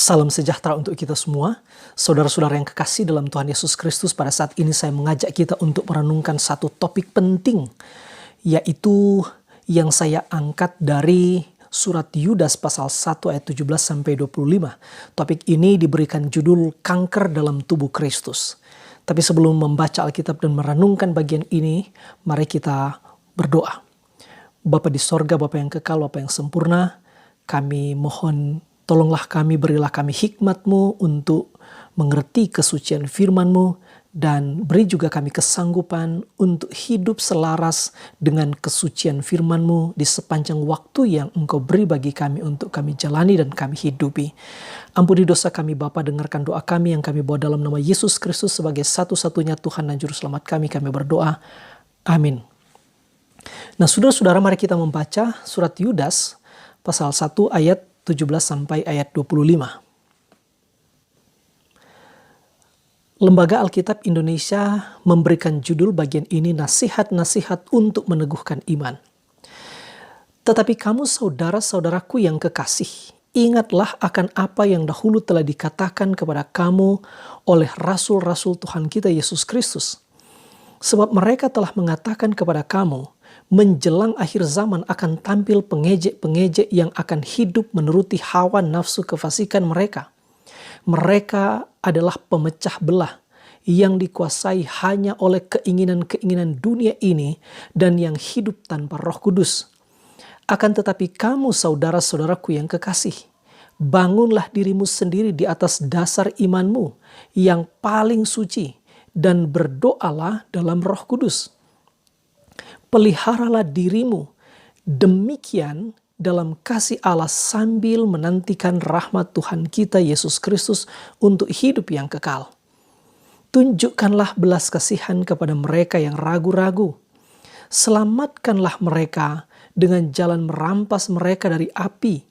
Salam sejahtera untuk kita semua. Saudara-saudara yang kekasih dalam Tuhan Yesus Kristus, pada saat ini saya mengajak kita untuk merenungkan satu topik penting, yaitu yang saya angkat dari surat Yudas pasal 1 ayat 17-25. Topik ini diberikan judul kanker dalam tubuh Kristus. Tapi sebelum membaca Alkitab dan merenungkan bagian ini, mari kita berdoa. Bapa di sorga, Bapa yang kekal, Bapa yang sempurna, kami mohon tolonglah kami, berilah kami hikmat-Mu untuk mengerti kesucian firman-Mu, dan beri juga kami kesanggupan untuk hidup selaras dengan kesucian firman-Mu di sepanjang waktu yang Engkau beri bagi kami untuk kami jalani dan kami hidupi. Ampuni dosa kami Bapa, dengarkan doa kami yang kami bawa dalam nama Yesus Kristus sebagai satu-satunya Tuhan dan Juru Selamat kami berdoa. Amin. Nah, saudara-saudara, mari kita membaca surat Yudas pasal 1 ayat 17 sampai ayat 25. Lembaga Alkitab Indonesia memberikan judul bagian ini nasihat-nasihat untuk meneguhkan iman. Tetapi kamu saudara-saudaraku yang kekasih, ingatlah akan apa yang dahulu telah dikatakan kepada kamu oleh rasul-rasul Tuhan kita Yesus Kristus. Sebab mereka telah mengatakan kepada kamu, menjelang akhir zaman akan tampil pengejek-pengejek yang akan hidup menuruti hawa nafsu kefasikan mereka. Mereka adalah pemecah belah yang dikuasai hanya oleh keinginan-keinginan dunia ini dan yang hidup tanpa Roh Kudus. Akan tetapi kamu saudara-saudaraku yang kekasih, bangunlah dirimu sendiri di atas dasar imanmu yang paling suci dan berdoalah dalam Roh Kudus. Peliharalah dirimu demikian dalam kasih Allah sambil menantikan rahmat Tuhan kita Yesus Kristus untuk hidup yang kekal. Tunjukkanlah belas kasihan kepada mereka yang ragu-ragu. Selamatkanlah mereka dengan jalan merampas mereka dari api.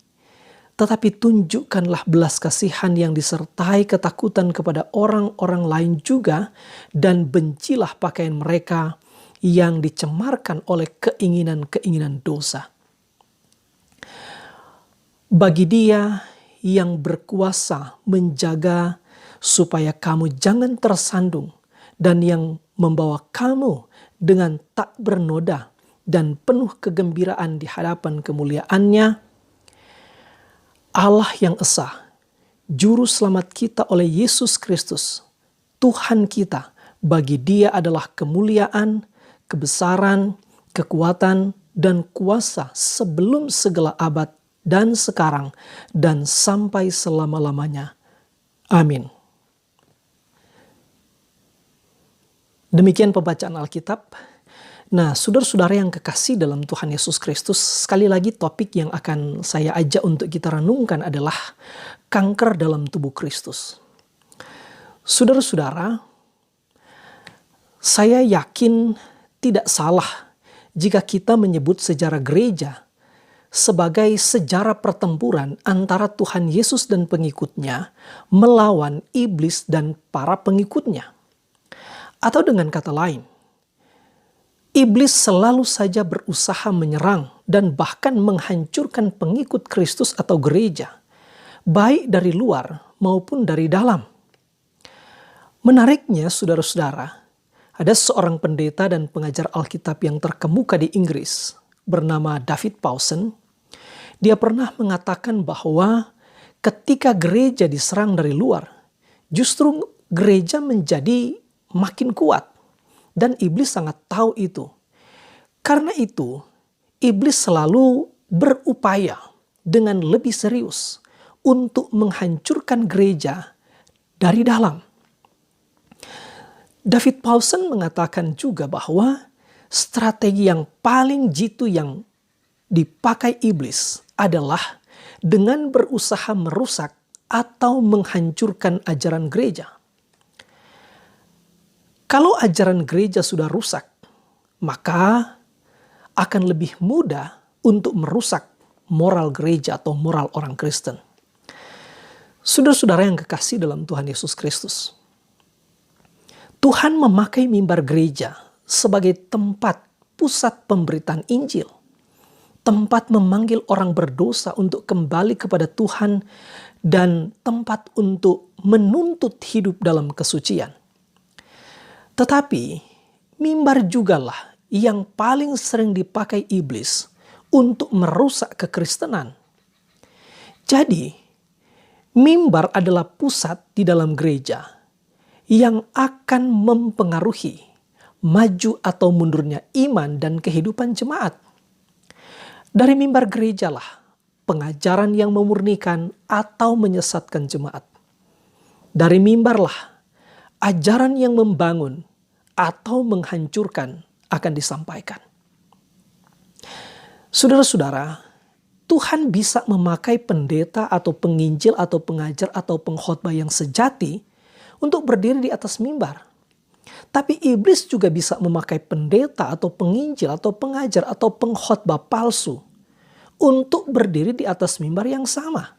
Tetapi tunjukkanlah belas kasihan yang disertai ketakutan kepada orang-orang lain juga, dan bencilah pakaian mereka yang dicemarkan oleh keinginan-keinginan dosa. Bagi Dia yang berkuasa menjaga supaya kamu jangan tersandung, dan yang membawa kamu dengan tak bernoda dan penuh kegembiraan di hadapan kemuliaan-Nya, Allah yang esa, Juru Selamat kita oleh Yesus Kristus, Tuhan kita. Bagi Dia adalah kemuliaan, kebesaran, kekuatan, dan kuasa sebelum segala abad dan sekarang dan sampai selama-lamanya. Amin. Demikian pembacaan Alkitab. Nah, saudara-saudara yang kekasih dalam Tuhan Yesus Kristus, sekali lagi topik yang akan saya ajak untuk kita renungkan adalah kanker dalam tubuh Kristus. Saudara-saudara, saya yakin tidak salah jika kita menyebut sejarah gereja sebagai sejarah pertempuran antara Tuhan Yesus dan pengikutnya melawan iblis dan para pengikutnya. Atau dengan kata lain, iblis selalu saja berusaha menyerang dan bahkan menghancurkan pengikut Kristus atau gereja, baik dari luar maupun dari dalam. Menariknya, saudara-saudara, ada seorang pendeta dan pengajar Alkitab yang terkemuka di Inggris bernama David Pawson. Dia pernah mengatakan bahwa ketika gereja diserang dari luar, justru gereja menjadi makin kuat. Dan iblis sangat tahu itu. Karena itu, iblis selalu berupaya dengan lebih serius untuk menghancurkan gereja dari dalam. David Pawson mengatakan juga bahwa strategi yang paling jitu yang dipakai iblis adalah dengan berusaha merusak atau menghancurkan ajaran gereja. Kalau ajaran gereja sudah rusak, maka akan lebih mudah untuk merusak moral gereja atau moral orang Kristen. Saudara-saudara yang kekasih dalam Tuhan Yesus Kristus, Tuhan memakai mimbar gereja sebagai tempat pusat pemberitaan Injil, tempat memanggil orang berdosa untuk kembali kepada Tuhan dan tempat untuk menuntut hidup dalam kesucian. Tetapi mimbar jugalah yang paling sering dipakai iblis untuk merusak kekristenan. Jadi, mimbar adalah pusat di dalam gereja yang akan mempengaruhi maju atau mundurnya iman dan kehidupan jemaat. Dari mimbar gerejalah pengajaran yang memurnikan atau menyesatkan jemaat. Dari mimbarlah ajaran yang membangun atau menghancurkan akan disampaikan. Saudara-saudara, Tuhan bisa memakai pendeta atau penginjil atau pengajar atau pengkhotbah yang sejati untuk berdiri di atas mimbar. Tapi iblis juga bisa memakai pendeta atau penginjil atau pengajar atau pengkhotbah palsu untuk berdiri di atas mimbar yang sama.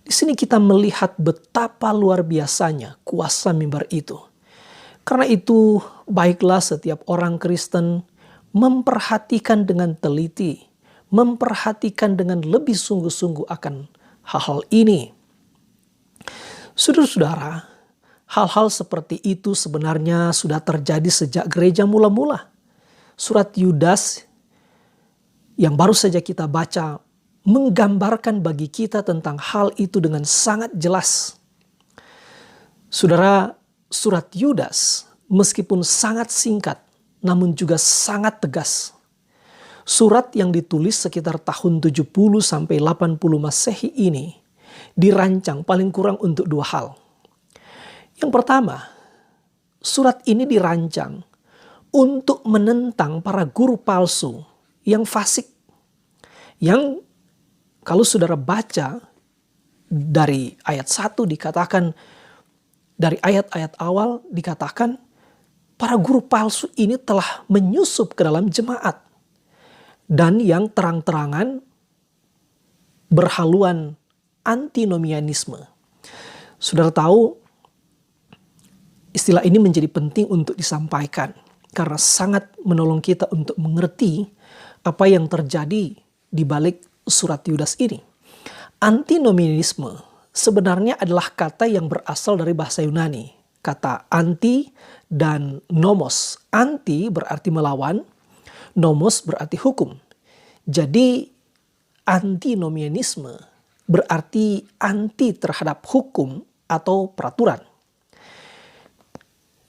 Di sini kita melihat betapa luar biasanya kuasa mimbar itu. Karena itu, baiklah setiap orang Kristen memperhatikan dengan teliti, memperhatikan dengan lebih sungguh-sungguh akan hal-hal ini. Saudara-saudara, hal-hal seperti itu sebenarnya sudah terjadi sejak gereja mula-mula. Surat Yudas yang baru saja kita baca menggambarkan bagi kita tentang hal itu dengan sangat jelas. Saudara, surat Yudas meskipun sangat singkat namun juga sangat tegas. Surat yang ditulis sekitar tahun 70 sampai 80 Masehi ini dirancang paling kurang untuk dua hal. Yang pertama, surat ini dirancang untuk menentang para guru palsu yang fasik. Yang kalau saudara baca dari ayat 1 dikatakan, dari ayat-ayat awal dikatakan, para guru palsu ini telah menyusup ke dalam jemaat. Dan yang terang-terangan berhaluan antinomianisme. Saudara tahu, istilah ini menjadi penting untuk disampaikan. Karena sangat menolong kita untuk mengerti apa yang terjadi di balik surat Yudas ini. Antinomianisme sebenarnya adalah kata yang berasal dari bahasa Yunani. Kata anti dan nomos. Anti berarti melawan, nomos berarti hukum. Jadi antinomianisme berarti anti terhadap hukum atau peraturan.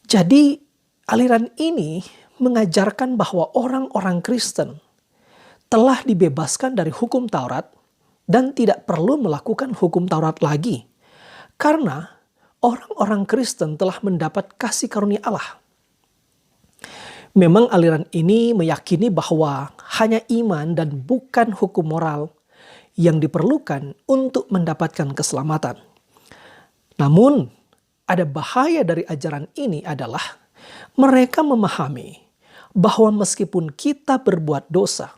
Jadi aliran ini mengajarkan bahwa orang-orang Kristen telah dibebaskan dari hukum Taurat dan tidak perlu melakukan hukum Taurat lagi. Karena orang-orang Kristen telah mendapat kasih karunia Allah. Memang aliran ini meyakini bahwa hanya iman dan bukan hukum moral yang diperlukan untuk mendapatkan keselamatan. Namun, ada bahaya dari ajaran ini adalah mereka memahami bahwa meskipun kita berbuat dosa,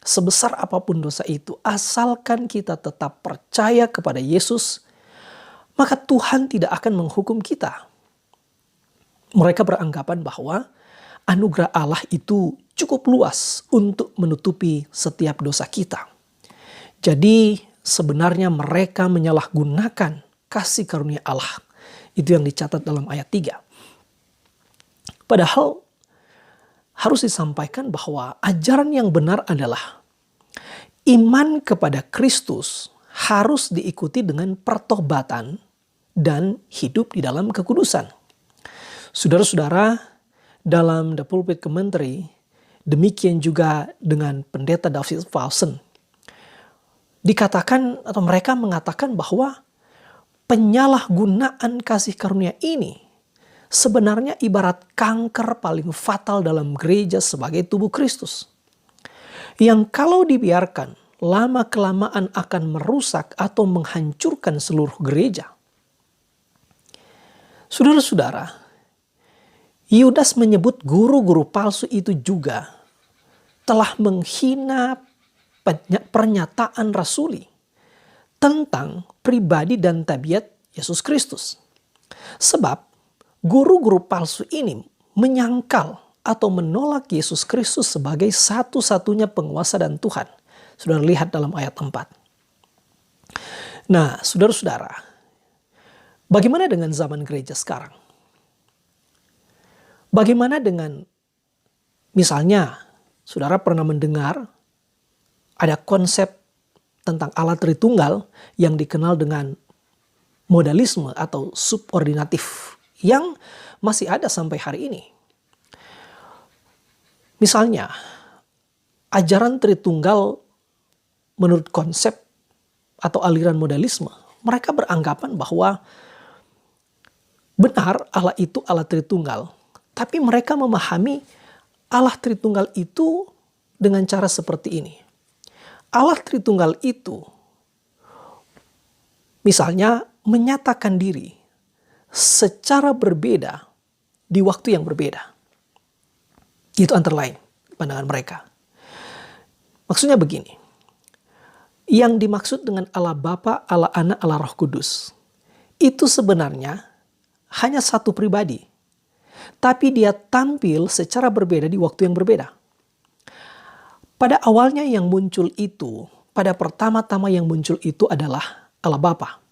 sebesar apapun dosa itu, asalkan kita tetap percaya kepada Yesus, maka Tuhan tidak akan menghukum kita. Mereka beranggapan bahwa anugerah Allah itu cukup luas untuk menutupi setiap dosa kita. Jadi sebenarnya mereka menyalahgunakan kasih karunia Allah. Itu yang dicatat dalam ayat 3. Padahal harus disampaikan bahwa ajaran yang benar adalah iman kepada Kristus harus diikuti dengan pertobatan dan hidup di dalam kekudusan. Saudara-saudara, dalam The Pulpit Commentary, demikian juga dengan pendeta David Fawson, dikatakan atau mereka mengatakan bahwa penyalahgunaan kasih karunia ini sebenarnya ibarat kanker paling fatal dalam gereja sebagai tubuh Kristus. Yang kalau dibiarkan lama-kelamaan akan merusak atau menghancurkan seluruh gereja. Saudara-saudara, Yudas menyebut guru-guru palsu itu juga telah menghina pernyataan rasuli tentang pribadi dan tabiat Yesus Kristus. Sebab guru-guru palsu ini menyangkal atau menolak Yesus Kristus sebagai satu-satunya penguasa dan Tuhan. Sudah lihat dalam ayat 4. Nah, saudara-saudara, bagaimana dengan zaman gereja sekarang? Bagaimana dengan, misalnya, saudara pernah mendengar ada konsep tentang Allah Tritunggal yang dikenal dengan modalisme atau subordinatif yang masih ada sampai hari ini. Misalnya, ajaran Tritunggal menurut konsep atau aliran modalisme, mereka beranggapan bahwa benar Allah itu Allah Tritunggal, tapi mereka memahami Allah Tritunggal itu dengan cara seperti ini. Allah Tritunggal itu misalnya menyatakan diri secara berbeda di waktu yang berbeda. Itu antara lain pandangan mereka. Maksudnya begini, yang dimaksud dengan Allah Bapa, Allah Anak, Allah Roh Kudus, itu sebenarnya hanya satu pribadi. Tapi dia tampil secara berbeda di waktu yang berbeda. Pada awalnya yang muncul itu, pada pertama-tama yang muncul itu adalah Allah Bapa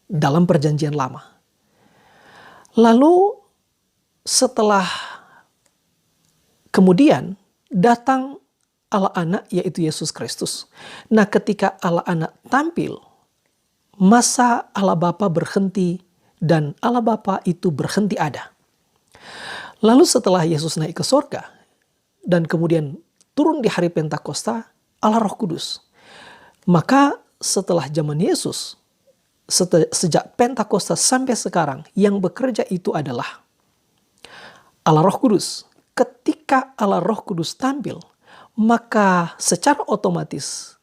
dalam perjanjian lama. Lalu setelah kemudian datang Allah Anak, yaitu Yesus Kristus. Nah, ketika Allah Anak tampil, masa Allah Bapa berhenti dan Allah Bapa itu berhenti ada. Lalu setelah Yesus naik ke sorga dan kemudian turun di hari Pentakosta, Allah Roh Kudus. Maka setelah zaman Yesus, sejak Pentakosta sampai sekarang, yang bekerja itu adalah Allah Roh Kudus. Ketika Allah Roh Kudus tampil, maka secara otomatis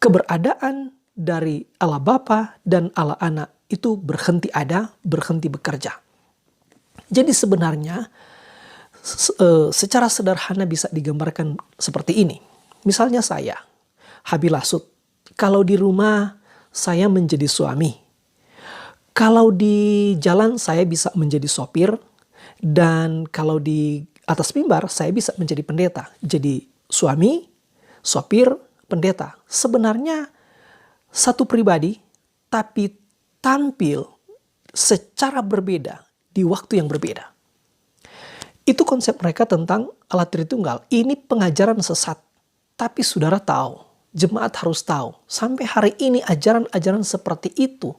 keberadaan dari Allah Bapa dan Allah Anak itu berhenti ada, berhenti bekerja. Jadi sebenarnya secara sederhana bisa digambarkan seperti ini. Misalnya saya, Habil Lasut, kalau di rumah saya menjadi suami. Kalau di jalan saya bisa menjadi sopir. Dan kalau di atas mimbar saya bisa menjadi pendeta. Jadi suami, sopir, pendeta. Sebenarnya satu pribadi tapi tampil secara berbeda di waktu yang berbeda. Itu konsep mereka tentang Allah Tritunggal. Ini pengajaran sesat. Tapi saudara tahu, jemaat harus tahu, sampai hari ini ajaran-ajaran seperti itu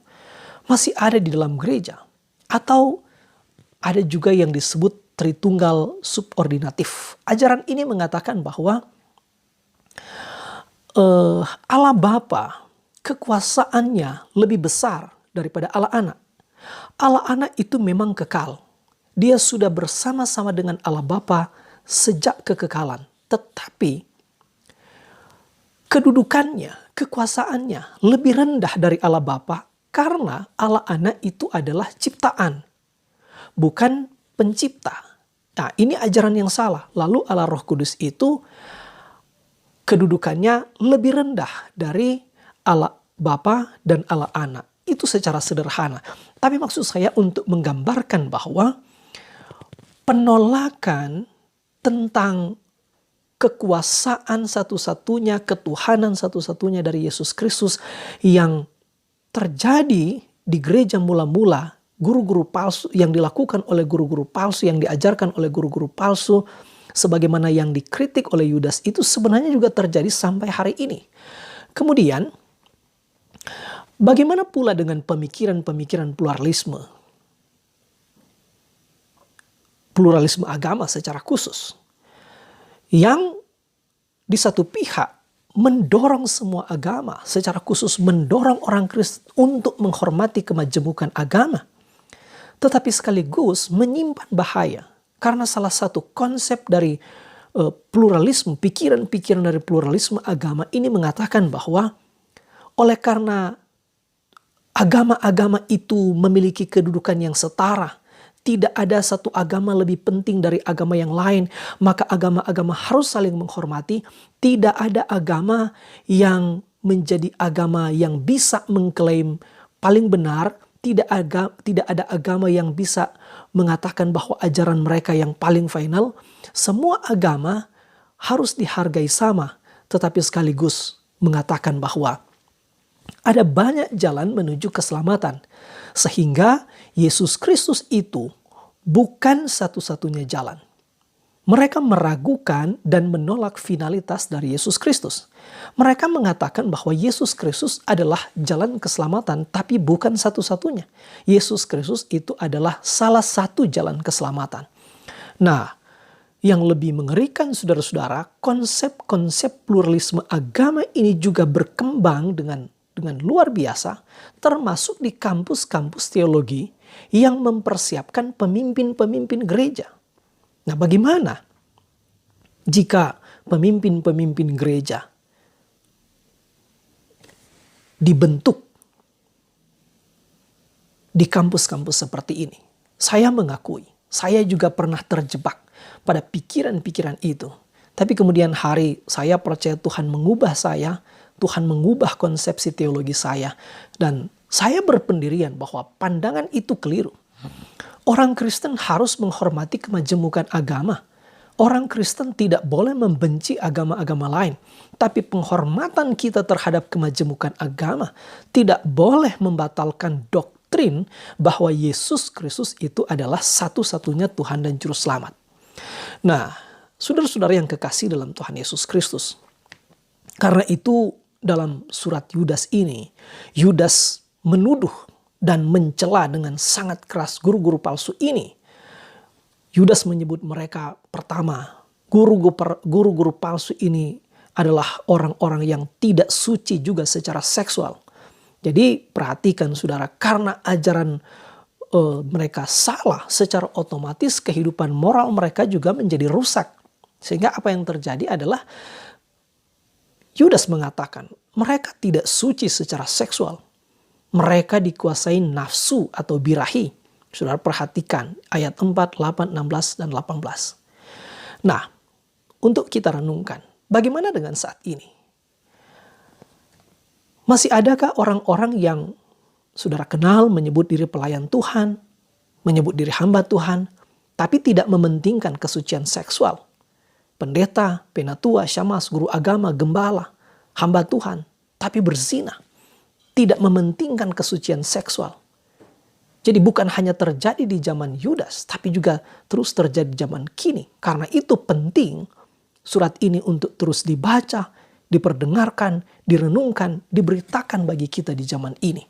masih ada di dalam gereja. Atau ada juga yang disebut Tritunggal subordinatif. Ajaran ini mengatakan bahwa Allah Bapa kekuasaannya lebih besar daripada Allah Anak. Allah Anak itu memang kekal. Dia sudah bersama-sama dengan Allah Bapa sejak kekekalan. Tetapi kedudukannya, kekuasaannya lebih rendah dari Allah Bapa karena Allah Anak itu adalah ciptaan, bukan pencipta. Nah, ini ajaran yang salah. Lalu Allah Roh Kudus itu kedudukannya lebih rendah dari Allah Bapa dan Allah Anak. Itu secara sederhana. Tapi maksud saya untuk menggambarkan bahwa penolakan tentang kekuasaan satu-satunya, ketuhanan satu-satunya dari Yesus Kristus yang terjadi di gereja mula-mula, guru-guru palsu yang dilakukan oleh guru-guru palsu, yang diajarkan oleh guru-guru palsu, sebagaimana yang dikritik oleh Yudas, itu sebenarnya juga terjadi sampai hari ini. Kemudian, bagaimana pula dengan pemikiran-pemikiran pluralisme? Pluralisme agama secara khusus. Yang di satu pihak mendorong semua agama, secara khusus mendorong orang Kristen untuk menghormati kemajemukan agama. Tetapi sekaligus menyimpan bahaya. Karena salah satu konsep dari pluralisme, pikiran-pikiran dari pluralisme agama ini mengatakan bahwa oleh karena agama-agama itu memiliki kedudukan yang setara, tidak ada satu agama lebih penting dari agama yang lain, maka agama-agama harus saling menghormati. Tidak ada agama yang menjadi agama yang bisa mengklaim paling benar. Tidak ada agama yang bisa mengatakan bahwa ajaran mereka yang paling final. Semua agama harus dihargai sama, tetapi sekaligus mengatakan bahwa Ada banyak jalan menuju keselamatan. Sehingga Yesus Kristus itu bukan satu-satunya jalan. Mereka meragukan dan menolak finalitas dari Yesus Kristus. Mereka mengatakan bahwa Yesus Kristus adalah jalan keselamatan, tapi bukan satu-satunya. Yesus Kristus itu adalah salah satu jalan keselamatan. Nah, yang lebih mengerikan saudara-saudara, konsep-konsep pluralisme agama ini juga berkembang dengan luar biasa, termasuk di kampus-kampus teologi yang mempersiapkan pemimpin-pemimpin gereja. Nah, bagaimana jika pemimpin-pemimpin gereja dibentuk di kampus-kampus seperti ini? Saya mengakui, saya juga pernah terjebak pada pikiran-pikiran itu. Tapi kemudian hari saya percaya Tuhan mengubah saya, Tuhan mengubah konsepsi teologi saya, dan saya berpendirian bahwa pandangan itu keliru. Orang Kristen harus menghormati kemajemukan agama. Orang Kristen tidak boleh membenci agama-agama lain. Tapi penghormatan kita terhadap kemajemukan agama tidak boleh membatalkan doktrin bahwa Yesus Kristus itu adalah satu-satunya Tuhan dan Juru Selamat. Nah, saudara-saudara yang kekasih dalam Tuhan Yesus Kristus. Karena itu dalam surat Yudas ini, Yudas menuduh dan mencela dengan sangat keras guru-guru palsu ini. Yudas menyebut mereka pertama, guru-guru palsu ini adalah orang-orang yang tidak suci juga secara seksual. Jadi perhatikan saudara, karena ajaran mereka salah, secara otomatis kehidupan moral mereka juga menjadi rusak. Sehingga apa yang terjadi adalah Yudas mengatakan mereka tidak suci secara seksual. Mereka dikuasai nafsu atau birahi. Saudara perhatikan ayat 4, 8, 16, dan 18. Nah, untuk kita renungkan, bagaimana dengan saat ini? Masih adakah orang-orang yang saudara kenal menyebut diri pelayan Tuhan, menyebut diri hamba Tuhan, tapi tidak mementingkan kesucian seksual? Pendeta, penatua, syamas, guru agama, gembala, hamba Tuhan, tapi berzina. Tidak mementingkan kesucian seksual. Jadi bukan hanya terjadi di zaman Yudas, tapi juga terus terjadi di zaman kini. Karena itu penting surat ini untuk terus dibaca, diperdengarkan, direnungkan, diberitakan bagi kita di zaman ini.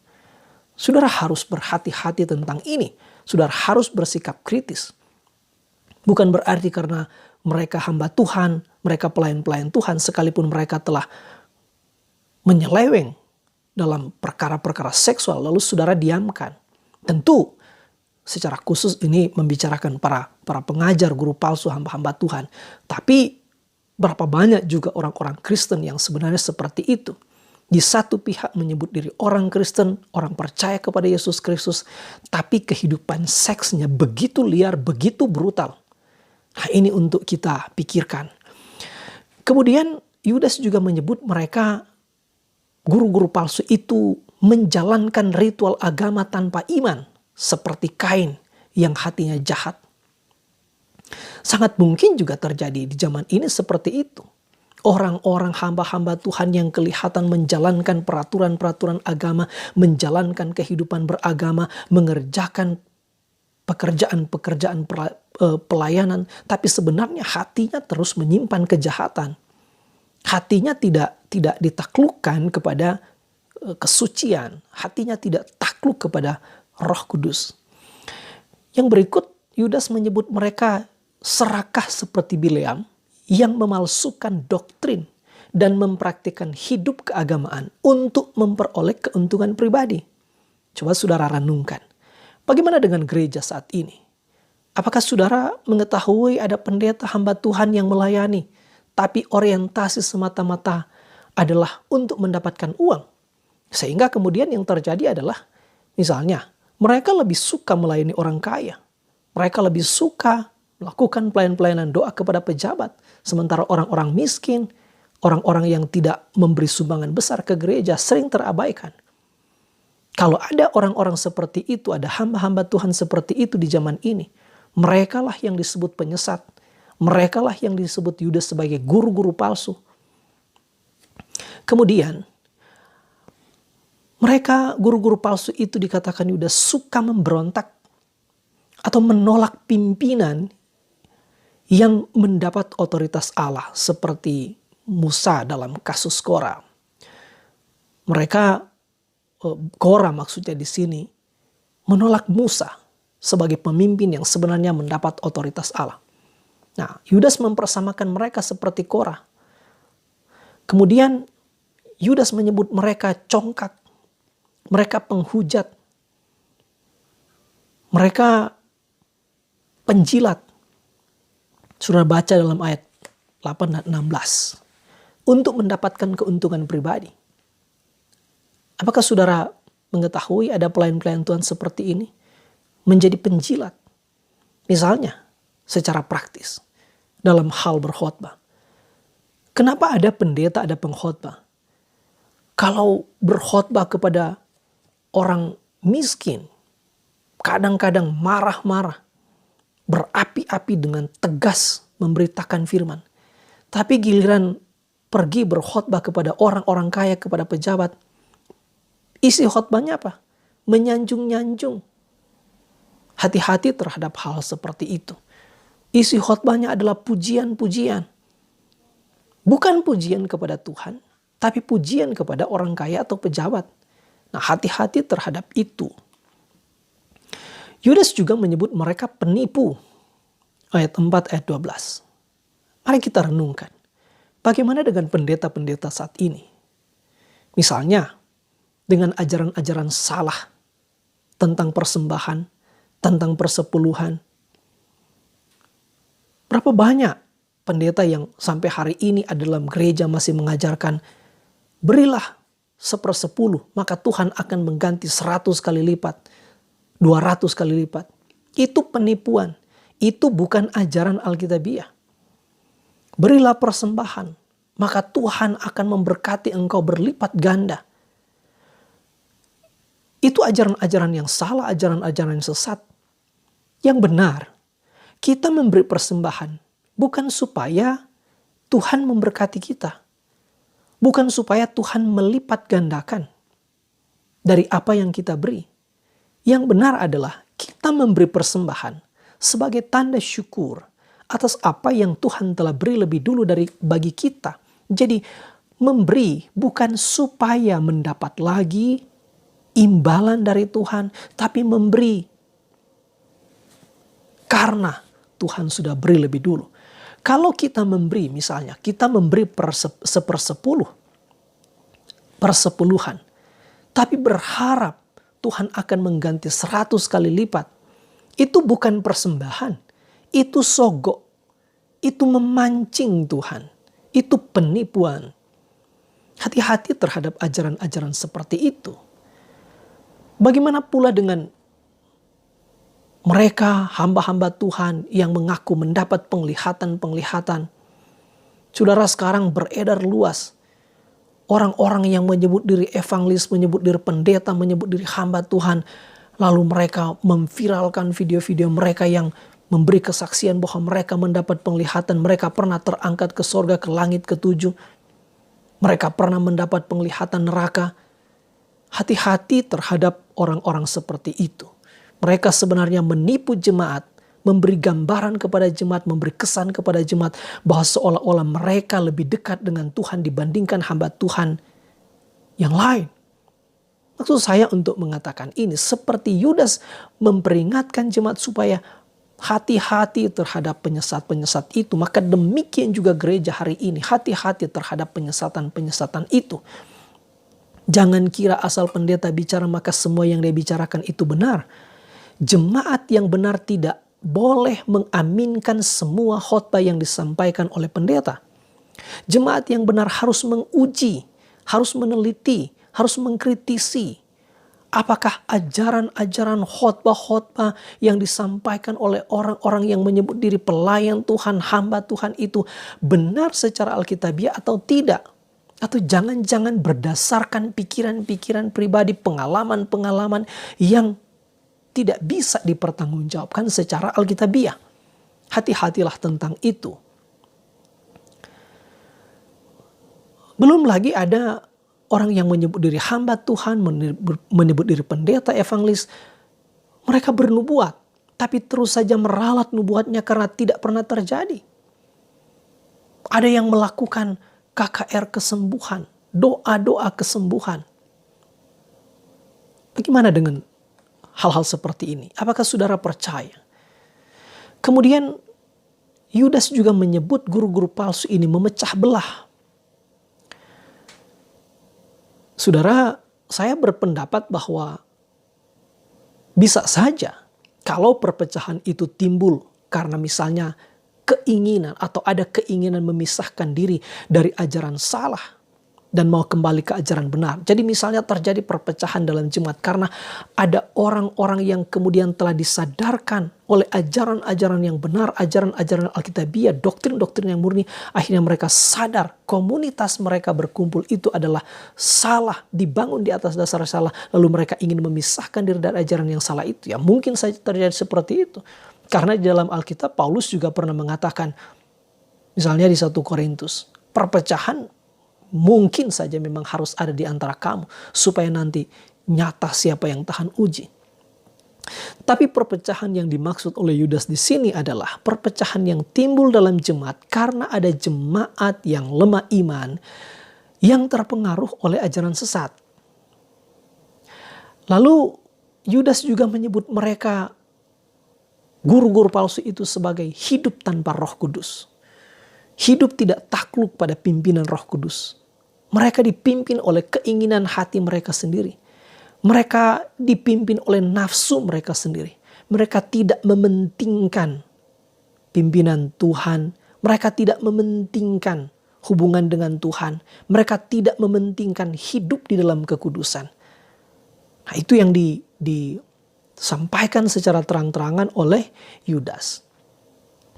Saudara harus berhati-hati tentang ini. Saudara harus bersikap kritis. Bukan berarti karena mereka hamba Tuhan, mereka pelayan-pelayan Tuhan, sekalipun mereka telah menyeleweng dalam perkara-perkara seksual, lalu saudara diamkan. Tentu secara khusus ini membicarakan para pengajar, guru palsu, hamba-hamba Tuhan. Tapi berapa banyak juga orang-orang Kristen yang sebenarnya seperti itu. Di satu pihak menyebut diri orang Kristen, orang percaya kepada Yesus Kristus, tapi kehidupan seksnya begitu liar, begitu brutal. Nah, ini untuk kita pikirkan. Kemudian Yudas juga menyebut mereka, guru-guru palsu itu, menjalankan ritual agama tanpa iman, seperti Kain yang hatinya jahat. Sangat mungkin juga terjadi di zaman ini seperti itu. Orang-orang hamba-hamba Tuhan yang kelihatan menjalankan peraturan-peraturan agama, menjalankan kehidupan beragama, mengerjakan pekerjaan-pekerjaan pelayanan, tapi sebenarnya hatinya terus menyimpan kejahatan. Hatinya tidak ditaklukkan kepada kesucian, hatinya tidak takluk kepada Roh Kudus. Yang berikut, Yudas menyebut mereka serakah seperti Bileam yang memalsukan doktrin dan mempraktikkan hidup keagamaan untuk memperoleh keuntungan pribadi. Coba saudara renungkan, bagaimana dengan gereja saat ini? Apakah saudara mengetahui ada pendeta hamba Tuhan yang melayani, tapi orientasi semata-mata adalah untuk mendapatkan uang? Sehingga kemudian yang terjadi adalah, misalnya, mereka lebih suka melayani orang kaya. Mereka lebih suka melakukan pelayanan doa kepada pejabat. Sementara orang-orang miskin, orang-orang yang tidak memberi sumbangan besar ke gereja sering terabaikan. Kalau ada orang-orang seperti itu, ada hamba-hamba Tuhan seperti itu di zaman ini, merekalah yang disebut penyesat. Merekalah yang disebut Yudas sebagai guru-guru palsu. Kemudian, Mereka, guru-guru palsu itu dikatakan Yudas suka memberontak atau menolak pimpinan yang mendapat otoritas Allah seperti Musa dalam kasus Korah. Mereka, Korah maksudnya di sini, menolak Musa sebagai pemimpin yang sebenarnya mendapat otoritas Allah. Nah, Yudas mempersamakan mereka seperti Korah. Kemudian Yudas menyebut mereka congkak, mereka penghujat, mereka penjilat. Sudah baca dalam ayat 8 dan 16. Untuk mendapatkan keuntungan pribadi. Apakah saudara mengetahui ada pelayan-pelayan Tuhan seperti ini? Menjadi penjilat. Misalnya, secara praktis. Dalam hal berkhotbah. Kenapa ada pendeta, ada pengkhotbah? Kalau berkhotbah kepada orang miskin, kadang-kadang marah-marah, berapi-api dengan tegas memberitakan firman. Tapi giliran pergi berkhotbah kepada orang-orang kaya, kepada pejabat, isi khotbahnya apa? Menyanjung-nyanjung. Hati-hati terhadap hal seperti itu. Isi khotbahnya adalah pujian-pujian. Bukan pujian kepada Tuhan, tapi pujian kepada orang kaya atau pejabat. Nah, hati-hati terhadap itu. Yudas juga menyebut mereka penipu. Ayat 4, ayat 12. Mari kita renungkan. Bagaimana dengan pendeta-pendeta saat ini? Misalnya, dengan ajaran-ajaran salah tentang persembahan, tentang persepuluhan. Berapa banyak pendeta yang sampai hari ini ada dalam gereja masih mengajarkan, berilah 1/10, maka Tuhan akan mengganti 100 kali lipat, 200 kali lipat. Itu penipuan. Itu bukan ajaran Alkitabiah. Berilah persembahan, maka Tuhan akan memberkati engkau berlipat ganda. Itu ajaran-ajaran yang salah, ajaran-ajaran yang sesat. Yang benar, kita memberi persembahan bukan supaya Tuhan memberkati kita. Bukan supaya Tuhan melipat gandakan dari apa yang kita beri. Yang benar adalah kita memberi persembahan sebagai tanda syukur atas apa yang Tuhan telah beri lebih dulu bagi kita. Jadi memberi bukan supaya mendapat lagi imbalan dari Tuhan, tapi memberi karena Tuhan sudah beri lebih dulu. Kalau kita memberi, misalnya kita memberi 1/10, persepuluhan, tapi berharap Tuhan akan mengganti 100 kali lipat, itu bukan persembahan, itu sogok, itu memancing Tuhan, itu penipuan. Hati-hati terhadap ajaran-ajaran seperti itu. Bagaimana pula dengan mereka hamba-hamba Tuhan yang mengaku mendapat penglihatan-penglihatan. Saudara, sekarang beredar luas orang-orang yang menyebut diri evangelis, menyebut diri pendeta, menyebut diri hamba Tuhan. Lalu mereka memviralkan video-video mereka yang memberi kesaksian bahwa mereka mendapat penglihatan. Mereka pernah terangkat ke sorga, ke langit ke-7. Mereka pernah mendapat penglihatan neraka. Hati-hati terhadap orang-orang seperti itu. Mereka sebenarnya menipu jemaat, memberi gambaran kepada jemaat, memberi kesan kepada jemaat bahwa seolah-olah mereka lebih dekat dengan Tuhan dibandingkan hamba Tuhan yang lain. Maksud saya untuk mengatakan ini seperti Yudas memperingatkan jemaat supaya hati-hati terhadap penyesat-penyesat itu. Maka demikian juga gereja hari ini, hati-hati terhadap penyesatan-penyesatan itu. Jangan kira asal pendeta bicara maka semua yang dia bicarakan itu benar. Jemaat yang benar tidak boleh mengaminkan semua khotbah yang disampaikan oleh pendeta. Jemaat yang benar harus menguji, harus meneliti, harus mengkritisi. Apakah ajaran-ajaran khotbah-khotbah yang disampaikan oleh orang-orang yang menyebut diri pelayan Tuhan, hamba Tuhan itu benar secara alkitabiah atau tidak? Atau jangan-jangan berdasarkan pikiran-pikiran pribadi, pengalaman-pengalaman yang tidak bisa dipertanggungjawabkan secara alkitabiah. Hati-hatilah tentang itu. Belum lagi ada orang yang menyebut diri hamba Tuhan, menyebut diri pendeta, evangelis, mereka bernubuat, tapi terus saja meralat nubuatnya karena tidak pernah terjadi. Ada yang melakukan KKR kesembuhan, doa-doa kesembuhan. Bagaimana dengan hal-hal seperti ini? Apakah saudara percaya? Kemudian Yudas juga menyebut guru-guru palsu ini memecah belah. Saudara, saya berpendapat bahwa bisa saja kalau perpecahan itu timbul karena misalnya keinginan atau ada keinginan memisahkan diri dari ajaran salah dan mau kembali ke ajaran benar. Jadi misalnya terjadi perpecahan dalam jemaat karena ada orang-orang yang kemudian telah disadarkan oleh ajaran-ajaran yang benar, ajaran-ajaran Alkitabiah, doktrin-doktrin yang murni. Akhirnya mereka sadar komunitas mereka berkumpul itu adalah salah, dibangun di atas dasar salah. Lalu mereka ingin memisahkan diri dari ajaran yang salah itu. Ya mungkin saja terjadi seperti itu. Karena di dalam Alkitab Paulus juga pernah mengatakan, misalnya di 1 Korintus, perpecahan mungkin saja memang harus ada di antara kamu supaya nanti nyata siapa yang tahan uji. Tapi perpecahan yang dimaksud oleh Yudas di sini adalah perpecahan yang timbul dalam jemaat karena ada jemaat yang lemah iman yang terpengaruh oleh ajaran sesat. Lalu Yudas juga menyebut mereka guru-guru palsu itu sebagai hidup tanpa Roh Kudus. Hidup tidak takluk pada pimpinan Roh Kudus. Mereka dipimpin oleh keinginan hati mereka sendiri. Mereka dipimpin oleh nafsu mereka sendiri. Mereka tidak mementingkan pimpinan Tuhan. Mereka tidak mementingkan hubungan dengan Tuhan. Mereka tidak mementingkan hidup di dalam kekudusan. Nah, itu yang disampaikan secara terang-terangan oleh Yudas.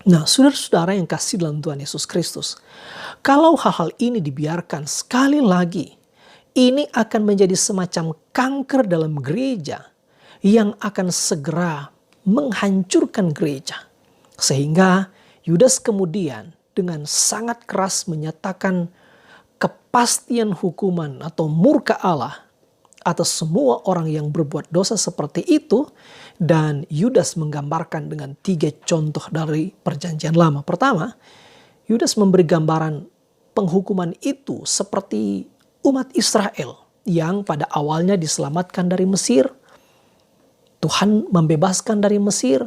Nah, saudara-saudara yang kasih dalam Tuhan Yesus Kristus, kalau hal-hal ini dibiarkan sekali lagi, ini akan menjadi semacam kanker dalam gereja yang akan segera menghancurkan gereja. Sehingga Yudas kemudian dengan sangat keras menyatakan kepastian hukuman atau murka Allah atas semua orang yang berbuat dosa seperti itu. Dan Yudas menggambarkan dengan 3 contoh dari perjanjian lama. Pertama, Yudas memberi gambaran penghukuman itu seperti umat Israel yang pada awalnya diselamatkan dari Mesir. Tuhan membebaskan dari Mesir.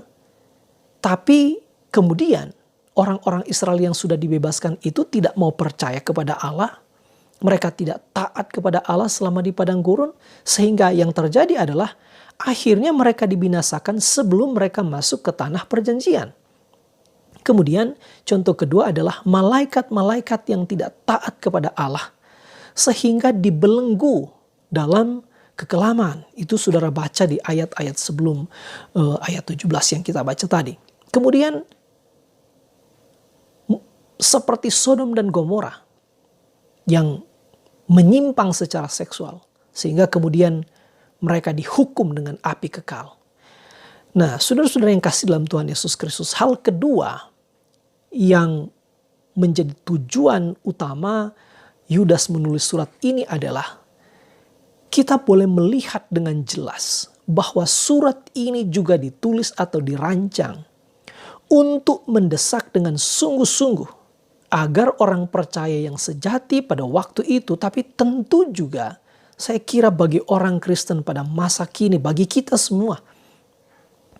Tapi kemudian orang-orang Israel yang sudah dibebaskan itu tidak mau percaya kepada Allah. Mereka tidak taat kepada Allah selama di padang gurun. Sehingga yang terjadi adalah akhirnya mereka dibinasakan sebelum mereka masuk ke tanah perjanjian. Kemudian contoh kedua adalah malaikat-malaikat yang tidak taat kepada Allah. Sehingga dibelenggu dalam kekelaman. Itu saudara baca di ayat-ayat sebelum ayat 17 yang kita baca tadi. Kemudian seperti Sodom dan Gomora yang menyimpang secara seksual. Sehingga kemudian mereka dihukum dengan api kekal. Nah, saudara-saudara yang kasih dalam Tuhan Yesus Kristus, hal kedua yang menjadi tujuan utama Yudas menulis surat ini adalah kita boleh melihat dengan jelas bahwa surat ini juga ditulis atau dirancang untuk mendesak dengan sungguh-sungguh agar orang percaya yang sejati pada waktu itu, tapi tentu juga saya kira bagi orang Kristen pada masa kini, bagi kita semua.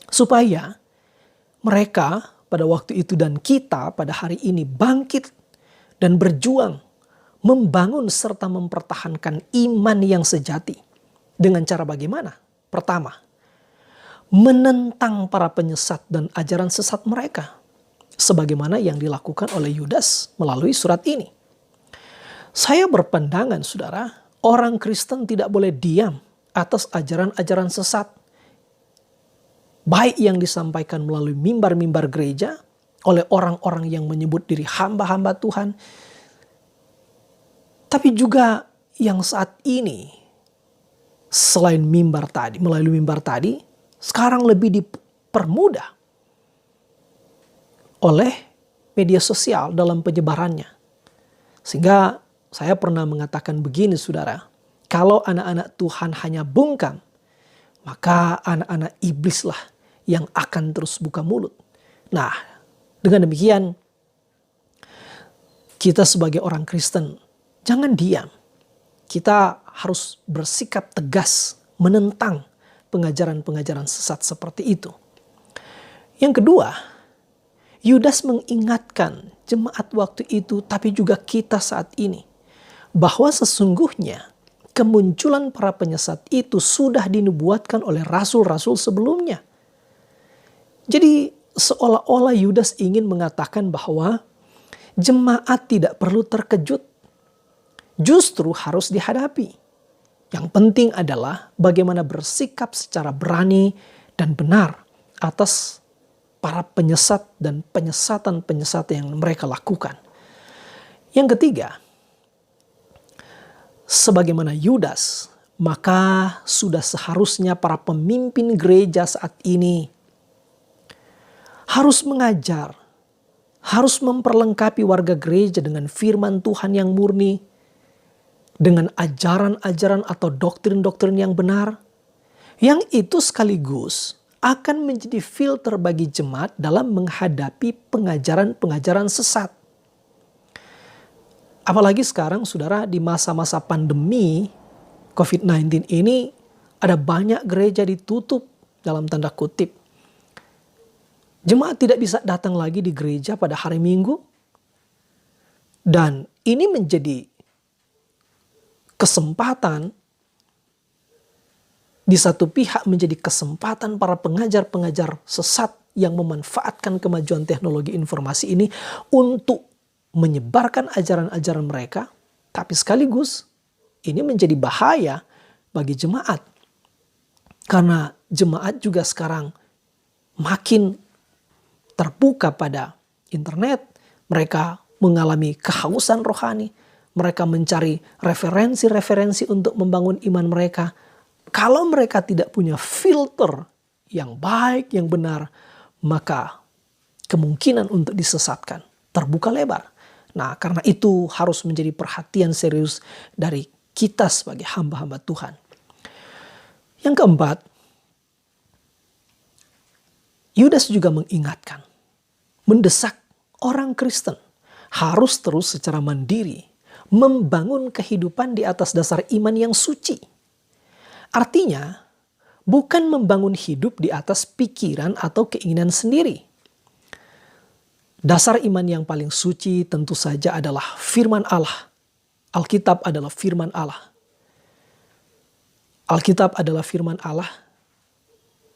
Supaya mereka pada waktu itu dan kita pada hari ini bangkit dan berjuang. Membangun serta mempertahankan iman yang sejati. Dengan cara bagaimana? Pertama, menentang para penyesat dan ajaran sesat mereka. Sebagaimana yang dilakukan oleh Yudas melalui surat ini. Saya berpandangan saudara, orang Kristen tidak boleh diam atas ajaran-ajaran sesat. Baik yang disampaikan melalui mimbar-mimbar gereja oleh orang-orang yang menyebut diri hamba-hamba Tuhan. Tapi juga yang saat ini selain mimbar tadi, melalui mimbar tadi, sekarang lebih dipermudah oleh media sosial dalam penyebarannya. Sehingga saya pernah mengatakan begini saudara, Kalau anak-anak Tuhan hanya bungkam, maka anak-anak iblislah yang akan terus buka mulut. Nah, dengan demikian, kita sebagai orang Kristen, jangan diam. Kita harus bersikap tegas menentang pengajaran-pengajaran sesat seperti itu. Yang kedua, Yudas mengingatkan jemaat waktu itu, tapi juga kita saat ini, bahwa sesungguhnya kemunculan para penyesat itu sudah dinubuatkan oleh rasul-rasul sebelumnya. Jadi seolah-olah Yudas ingin mengatakan bahwa jemaat tidak perlu terkejut, justru harus dihadapi. Yang penting adalah bagaimana bersikap secara berani dan benar atas para penyesat dan penyesatan-penyesatan yang mereka lakukan. Yang ketiga, sebagaimana Yudas, maka sudah seharusnya para pemimpin gereja saat ini harus mengajar, harus memperlengkapi warga gereja dengan firman Tuhan yang murni, dengan ajaran-ajaran atau doktrin-doktrin yang benar, yang itu sekaligus akan menjadi filter bagi jemaat dalam menghadapi pengajaran-pengajaran sesat. Apalagi sekarang, saudara, di masa-masa pandemi COVID-19 ini, ada banyak gereja ditutup dalam tanda kutip. Jemaat tidak bisa datang lagi di gereja pada hari Minggu. Dan ini menjadi kesempatan, di satu pihak menjadi kesempatan para pengajar-pengajar sesat yang memanfaatkan kemajuan teknologi informasi ini untuk menyebarkan ajaran-ajaran mereka, tapi sekaligus ini menjadi bahaya bagi jemaat. Karena jemaat juga sekarang makin terbuka pada internet, mereka mengalami kehausan rohani, mereka mencari referensi-referensi untuk membangun iman mereka. Kalau mereka tidak punya filter yang baik, yang benar, maka kemungkinan untuk disesatkan terbuka lebar. Nah, karena itu harus menjadi perhatian serius dari kita sebagai hamba-hamba Tuhan. Yang keempat, Yudas juga mengingatkan, mendesak orang Kristen harus terus secara mandiri membangun kehidupan di atas dasar iman yang suci. Artinya, bukan membangun hidup di atas pikiran atau keinginan sendiri. Dasar iman yang paling suci tentu saja adalah firman Allah. Alkitab adalah firman Allah. Alkitab adalah firman Allah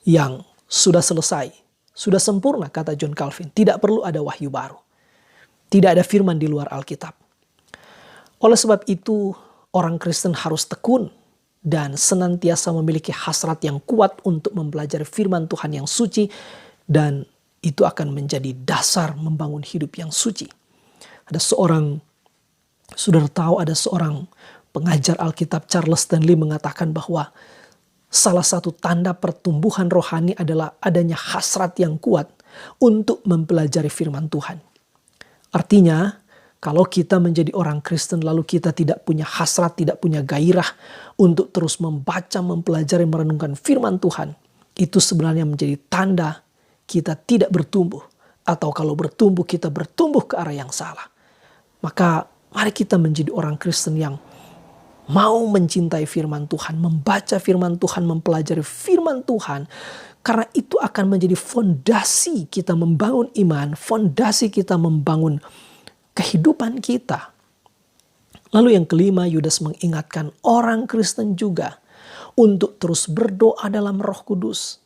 yang sudah selesai, sudah sempurna, kata John Calvin. Tidak perlu ada wahyu baru. Tidak ada firman di luar Alkitab. Oleh sebab itu, orang Kristen harus tekun dan senantiasa memiliki hasrat yang kuat untuk mempelajari firman Tuhan yang suci, dan itu akan menjadi dasar membangun hidup yang suci. Ada seorang, sudah tahu, ada seorang pengajar Alkitab, Charles Stanley, mengatakan bahwa salah satu tanda pertumbuhan rohani adalah adanya hasrat yang kuat untuk mempelajari firman Tuhan. Artinya, kalau kita menjadi orang Kristen lalu kita tidak punya hasrat, tidak punya gairah untuk terus membaca, mempelajari, merenungkan firman Tuhan, itu sebenarnya menjadi tanda kita tidak bertumbuh. Atau kalau bertumbuh, kita bertumbuh ke arah yang salah. Maka mari kita menjadi orang Kristen yang mau mencintai firman Tuhan, membaca firman Tuhan, mempelajari firman Tuhan. Karena itu akan menjadi fondasi kita membangun iman, fondasi kita membangun kehidupan kita. Lalu yang kelima, Yudas mengingatkan orang Kristen juga untuk terus berdoa dalam Roh Kudus.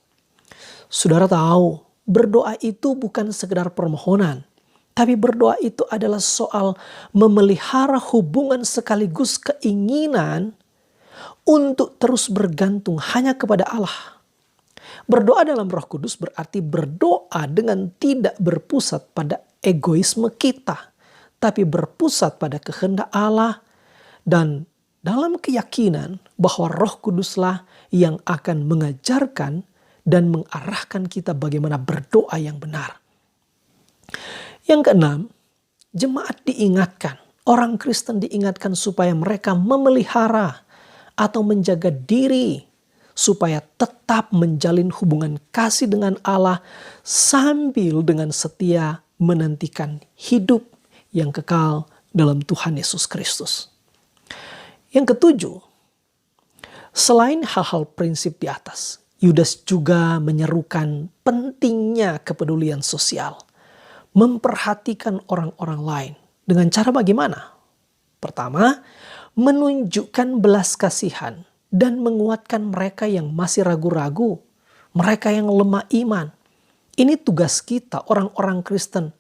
Saudara tahu, berdoa itu bukan sekedar permohonan, tapi berdoa itu adalah soal memelihara hubungan sekaligus keinginan untuk terus bergantung hanya kepada Allah. Berdoa dalam Roh Kudus berarti berdoa dengan tidak berpusat pada egoisme kita, tapi berpusat pada kehendak Allah dan dalam keyakinan bahwa Roh Kuduslah yang akan mengajarkan dan mengarahkan kita bagaimana berdoa yang benar. Yang keenam, jemaat diingatkan, orang Kristen diingatkan supaya mereka memelihara atau menjaga diri supaya tetap menjalin hubungan kasih dengan Allah sambil dengan setia menantikan hidup yang kekal dalam Tuhan Yesus Kristus. Yang ketujuh, selain hal-hal prinsip di atas, Yudas juga menyerukan pentingnya kepedulian sosial, memperhatikan orang-orang lain. Dengan cara bagaimana? Pertama, menunjukkan belas kasihan dan menguatkan mereka yang masih ragu-ragu, mereka yang lemah iman. Ini tugas kita orang-orang Kristen,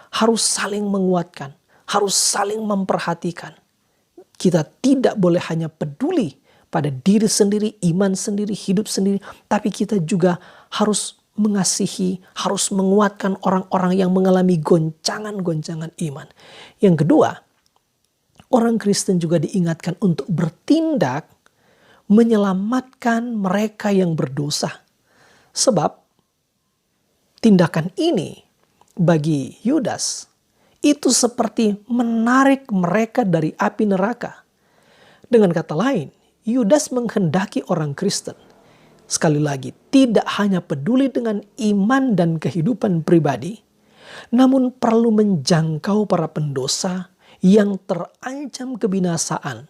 harus saling menguatkan, harus saling memperhatikan. Kita tidak boleh hanya peduli pada diri sendiri, iman sendiri, hidup sendiri, tapi kita juga harus mengasihi, harus menguatkan orang-orang yang mengalami goncangan-goncangan iman. Yang kedua, orang Kristen juga diingatkan untuk bertindak menyelamatkan mereka yang berdosa. Sebab tindakan ini bagi Yudas itu seperti menarik mereka dari api neraka. Dengan kata lain, Yudas menghendaki orang Kristen, sekali lagi, tidak hanya peduli dengan iman dan kehidupan pribadi, namun perlu menjangkau para pendosa yang terancam kebinasaan,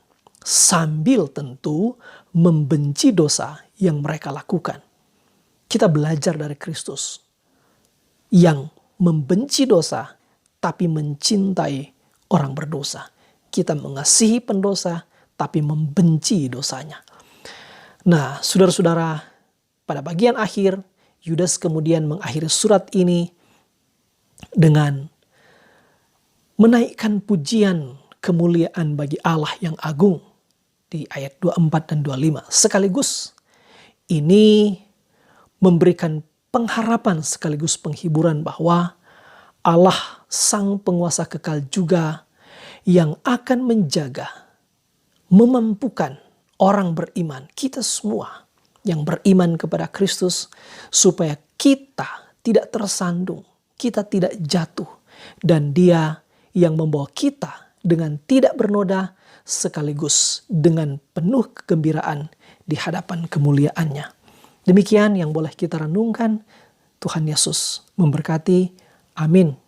sambil tentu membenci dosa yang mereka lakukan. Kita belajar dari Kristus yang membenci dosa tapi mencintai orang berdosa. Kita mengasihi pendosa tapi membenci dosanya. Nah, saudara-saudara, pada bagian akhir Yudas kemudian mengakhiri surat ini dengan menaikkan pujian kemuliaan bagi Allah yang agung di ayat 24 dan 25. Sekaligus ini memberikan pengharapan sekaligus penghiburan bahwa Allah Sang Penguasa Kekal juga yang akan menjaga, memampukan orang beriman, kita semua yang beriman kepada Kristus, supaya kita tidak tersandung, kita tidak jatuh, dan Dia yang membawa kita dengan tidak bernoda sekaligus dengan penuh kegembiraan di hadapan kemuliaannya. Demikian yang boleh kita renungkan. Tuhan Yesus memberkati. Amin.